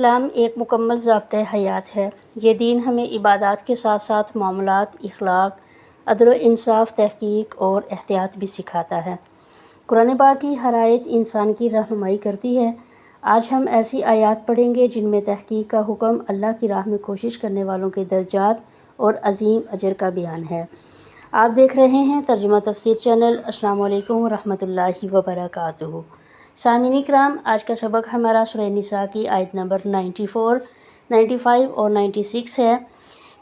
اسلام ایک مکمل ضابطۂ حیات ہے۔ یہ دین ہمیں عبادات کے ساتھ ساتھ معاملات، اخلاق، عدل و انصاف، تحقیق اور احتیاط بھی سکھاتا ہے۔ قرآن پاک کی ہر آیت انسان کی رہنمائی کرتی ہے۔ آج ہم ایسی آیات پڑھیں گے جن میں تحقیق کا حکم، اللہ کی راہ میں کوشش کرنے والوں کے درجات اور عظیم اجر کا بیان ہے۔ آپ دیکھ رہے ہیں ترجمہ تفسیر چینل۔ السلام علیکم ورحمۃ اللہ وبرکاتہ۔ سامعین اکرام، آج کا سبق ہمارا سورہ نساء کی آیت نمبر 94، 95 اور 96 ہے۔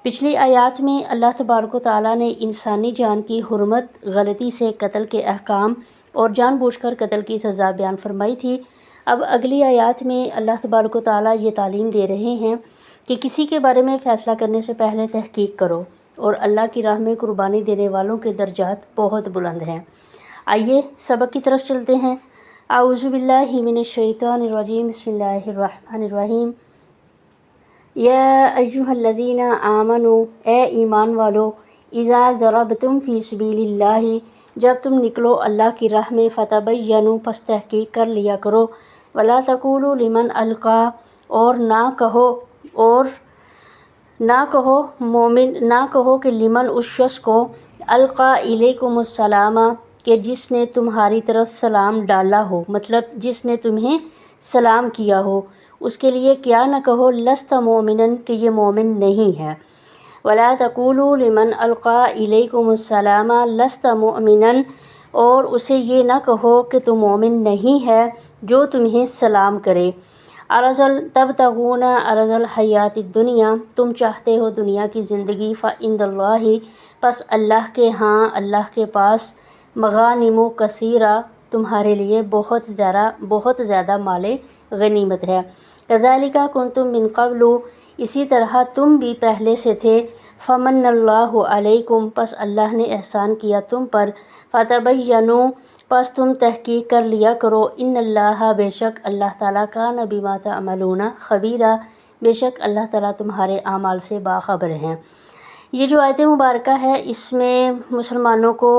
پچھلی آیات میں اللہ تبارک و تعالیٰ نے انسانی جان کی حرمت، غلطی سے قتل کے احکام اور جان بوجھ کر قتل کی سزا بیان فرمائی تھی۔ اب اگلی آیات میں اللہ تبارک و تعالیٰ یہ تعلیم دے رہے ہیں کہ کسی کے بارے میں فیصلہ کرنے سے پہلے تحقیق کرو، اور اللہ کی راہ میں قربانی دینے والوں کے درجات بہت بلند ہیں۔ آئیے سبق کی طرف چلتے ہیں۔ اعوذ باللہ من الشیطان الرجیم، بسم اللہ الرحمن الرحیم۔ یا ایھا الذین آمنوا، اے ایمان والو، اذا ضربتم فی سبیل اللہ، جب تم نکلو اللہ کی راہ میں، فتبینوا، پس تحقیق کر لیا کرو، ولا تقولوا لمن القی، اور نہ کہو کہ لمن، اس شخص کو، القی الیکم السلام، کہ جس نے تمہاری طرف سلام ڈالا ہو، مطلب جس نے تمہیں سلام کیا ہو، اس کے لیے کیا نہ کہو، لست مؤمنا، کہ یہ مومن نہیں ہے۔ ولا تقولوا لمن القی الیکم السلام لست مؤمنا، اور اسے یہ نہ کہو کہ تو مومن نہیں ہے جو تمہیں سلام کرے۔ تبتغون عرض الحیات الدنیا، تم چاہتے ہو دنیا کی زندگی، فعند اللہ، پس اللہ کے ہاں، اللہ کے پاس، مغانم کثیرہ، تمہارے لیے بہت زیادہ مال غنیمت ہے۔ کذالک کنتم من قبل، اسی طرح تم بھی پہلے سے تھے، فمن اللہ علیکم، پس اللہ نے احسان کیا تم پر، فتبینوا، پس تم تحقیق کر لیا کرو، ان اللہ، بے شک اللہ تعالیٰ، کان بما تعملون خبیرا، بے شک اللہ تعالیٰ تمہارے اعمال سے باخبر ہیں۔ یہ جو آیت مبارکہ ہے، اس میں مسلمانوں کو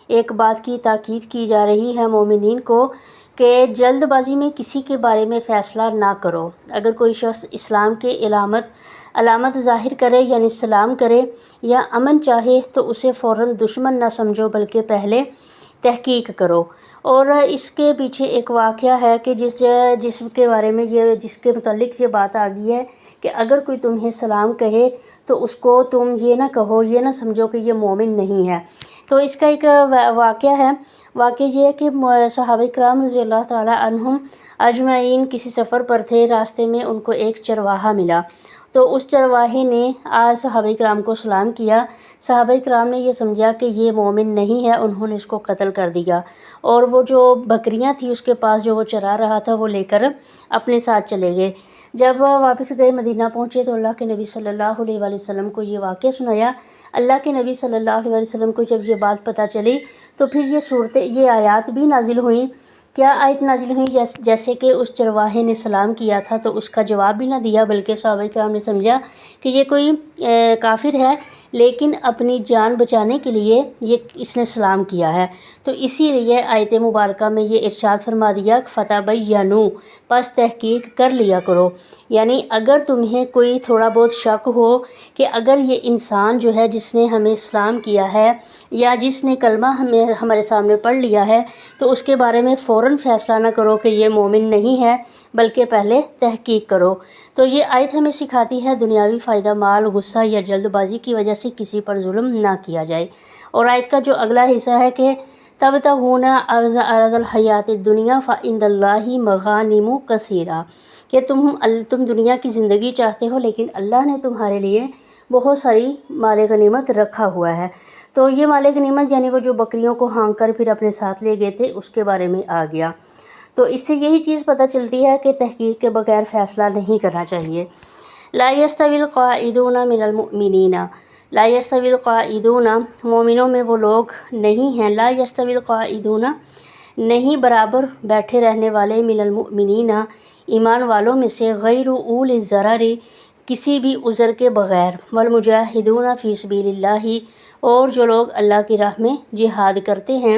ایک بات کی تاکید کی جا رہی ہے، مومنین کو، کہ جلد بازی میں کسی کے بارے میں فیصلہ نہ کرو۔ اگر کوئی شخص اسلام کے علامت ظاہر کرے، یعنی سلام کرے یا امن چاہے، تو اسے فوراً دشمن نہ سمجھو، بلکہ پہلے تحقیق کرو۔ اور اس کے پیچھے ایک واقعہ ہے کہ جس کے بارے میں جس کے متعلق یہ بات آ گئی ہے کہ اگر کوئی تمہیں سلام کہے تو اس کو تم یہ نہ کہو، یہ نہ سمجھو کہ یہ مومن نہیں ہے۔ تو اس کا ایک واقعہ ہے۔ واقعہ یہ ہے کہ صحابہ کرام رضی اللہ تعالیٰ عنہم اجمعین کسی سفر پر تھے، راستے میں ان کو ایک چرواہا ملا، تو اس چرواہے نے صحابہ کرام کو سلام کیا۔ صحابہ کرام نے یہ سمجھا کہ یہ مومن نہیں ہے، انہوں نے اس کو قتل کر دیا، اور وہ جو بکریاں تھیں اس کے پاس جو وہ چرا رہا تھا، وہ لے کر اپنے ساتھ چلے گئے۔ جب واپس گئے، مدینہ پہنچے، تو اللہ کے نبی صلی اللہ علیہ وآلہ وسلم کو یہ واقعہ سنایا۔ اللہ کے نبی صلی اللہ علیہ وسلم کو جب یہ بات پتہ چلی تو پھر یہ آیات بھی نازل ہوئیں۔ کیا آیت نازل ہوئی؟ جیسے کہ اس چرواہے نے سلام کیا تھا تو اس کا جواب بھی نہ دیا، بلکہ صحابہ کرام نے سمجھا کہ یہ کوئی کافر ہے، لیکن اپنی جان بچانے کے لیے اس نے سلام کیا ہے۔ تو اسی لیے آیت مبارکہ میں یہ ارشاد فرما دیا، فتبینوا، پس تحقیق کر لیا کرو۔ یعنی اگر تمہیں کوئی تھوڑا بہت شک ہو کہ اگر یہ انسان جو ہے جس نے ہمیں اسلام کیا ہے یا جس نے کلمہ ہمارے سامنے پڑھ لیا ہے، تو اس کے بارے میں فوراً فیصلہ نہ کرو کہ یہ مومن نہیں ہے، بلکہ پہلے تحقیق کرو۔ تو یہ آیت ہمیں سکھاتی ہے دنیاوی فائدہ، مال، غصہ یا جلد بازی کی وجہ سے کسی پر ظلم نہ کیا جائے۔ اور آیت کا جو اگلا حصہ ہے کہ تبتغون عرض الحیات الدنیا فعند اللہ مغانم کثیرہ، کہ تم دنیا کی زندگی چاہتے ہو، لیکن اللہ نے تمہارے لیے بہت ساری مال غنیمت رکھا ہوا ہے۔ تو یہ مال غنیمت یعنی وہ جو بکریوں کو ہانک کر پھر اپنے ساتھ لے گئے تھے، اس کے بارے میں آ گیا۔ تو اس سے یہی چیز پتہ چلتی ہے کہ تحقیق کے بغیر فیصلہ نہیں کرنا چاہیے۔ لا یستوی القاعدون من المؤمنین، لا یستوی القاعدون، مومنوں میں وہ لوگ نہیں ہیں، لا یستوی القاعدون، نہیں برابر بیٹھے رہنے والے، من المؤمنین، ایمان والوں میں سے، غیر اولی الضرر، کسی بھی عذر کے بغیر، والمجاہدون فی سبیل اللہ، اور جو لوگ اللہ کی راہ میں جہاد کرتے ہیں،